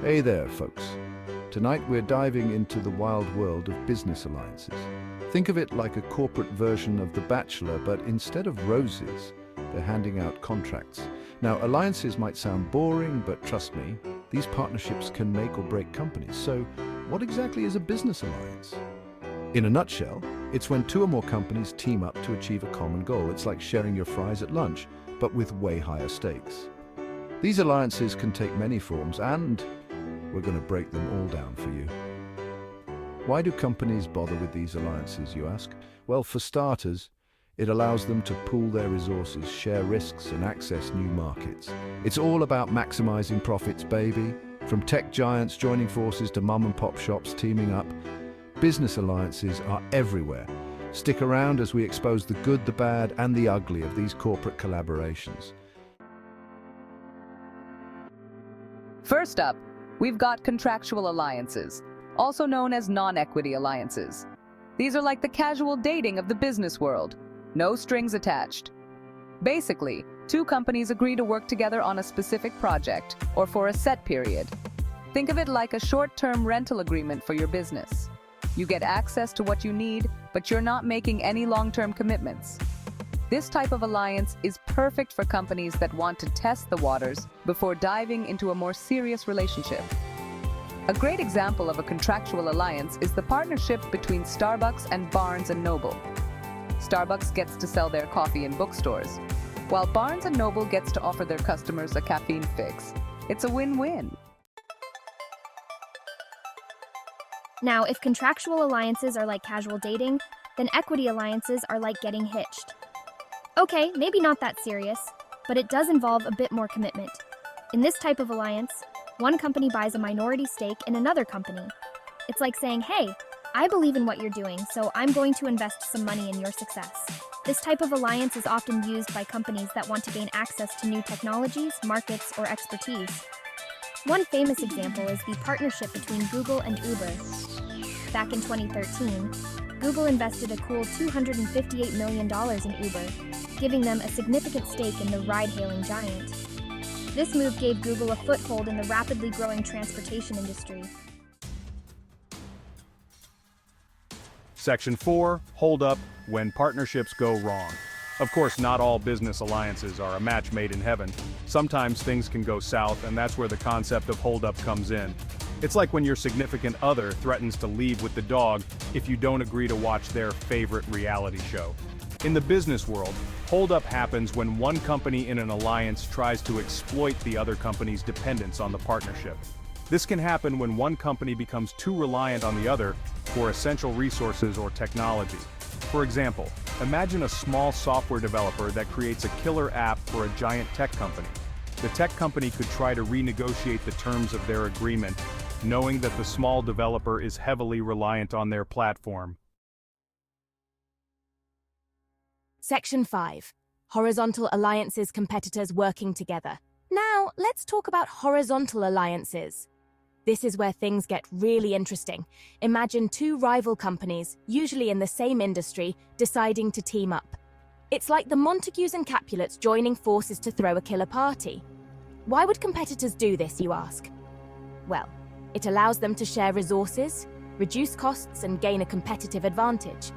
Hey there, folks. Tonight we're diving into the wild world of business alliances. Think of it like a corporate version of The Bachelor, but instead of roses, they're handing out contracts. Now, alliances might sound boring, but trust me, these partnerships can make or break companies. So, what exactly is a business alliance? In a nutshell, it's when two or more companies team up to achieve a common goal. It's like sharing your fries at lunch, but with way higher stakes. These alliances can take many forms, and we're going to break them all down for you. Why do companies bother with these alliances, you ask? Well, for starters, it allows them to pool their resources, share risks, and access new markets. It's all about maximizing profits, baby. From tech giants joining forces to mom-and-pop shops teaming up, business alliances are everywhere. Stick around as we expose the good, the bad, and the ugly of these corporate collaborations. First up, we've got contractual alliances, also known as non-equity alliances. These are like the casual dating of the business world. No strings attached. Basically, two companies agree to work together on a specific project or for a set period. Think of it like a short-term rental agreement for your business. You get access to what you need, but you're not making any long-term commitments. This type of alliance is perfect for companies that want to test the waters before diving into a more serious relationship. A great example of a contractual alliance is the partnership between Starbucks and Barnes & Noble. Starbucks gets to sell their coffee in bookstores, while Barnes & Noble gets to offer their customers a caffeine fix. It's a win-win. Now, if contractual alliances are like casual dating, then equity alliances are like getting hitched. Okay, maybe not that serious, but it does involve a bit more commitment. In this type of alliance, one company buys a minority stake in another company. It's like saying, hey, I believe in what you're doing, so I'm going to invest some money in your success. This type of alliance is often used by companies that want to gain access to new technologies, markets, or expertise. One famous example is the partnership between Google and Uber. Back in 2013, Google invested a cool $258 million in Uber, giving them a significant stake in the ride-hailing giant. This move gave Google a foothold in the rapidly growing transportation industry. Section 4, hold up when partnerships go wrong. Of course, not all business alliances are a match made in heaven. Sometimes things can go south, and that's where the concept of hold up comes in. It's like when your significant other threatens to leave with the dog if you don't agree to watch their favorite reality show. In the business world, hold up happens when one company in an alliance tries to exploit the other company's dependence on the partnership. This can happen when one company becomes too reliant on the other for essential resources or technology. For example, imagine a small software developer that creates a killer app for a giant tech company. The tech company could try to renegotiate the terms of their agreement, knowing that the small developer is heavily reliant on their platform. Section 5. Horizontal alliances, competitors working together. Now, let's talk about horizontal alliances. This is where things get really interesting. Imagine two rival companies, usually in the same industry, deciding to team up. It's like the Montagues and Capulets joining forces to throw a killer party. Why would competitors do this, you ask? Well, it allows them to share resources, reduce costs, and gain a competitive advantage.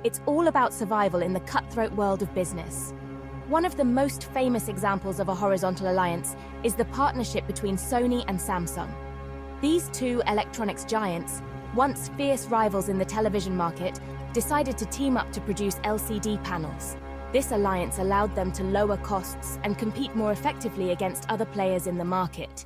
It's all about survival in the cutthroat world of business. One of the most famous examples of a horizontal alliance is the partnership between Sony and Samsung. These two electronics giants, once fierce rivals in the television market, decided to team up to produce LCD panels. This alliance allowed them to lower costs and compete more effectively against other players in the market.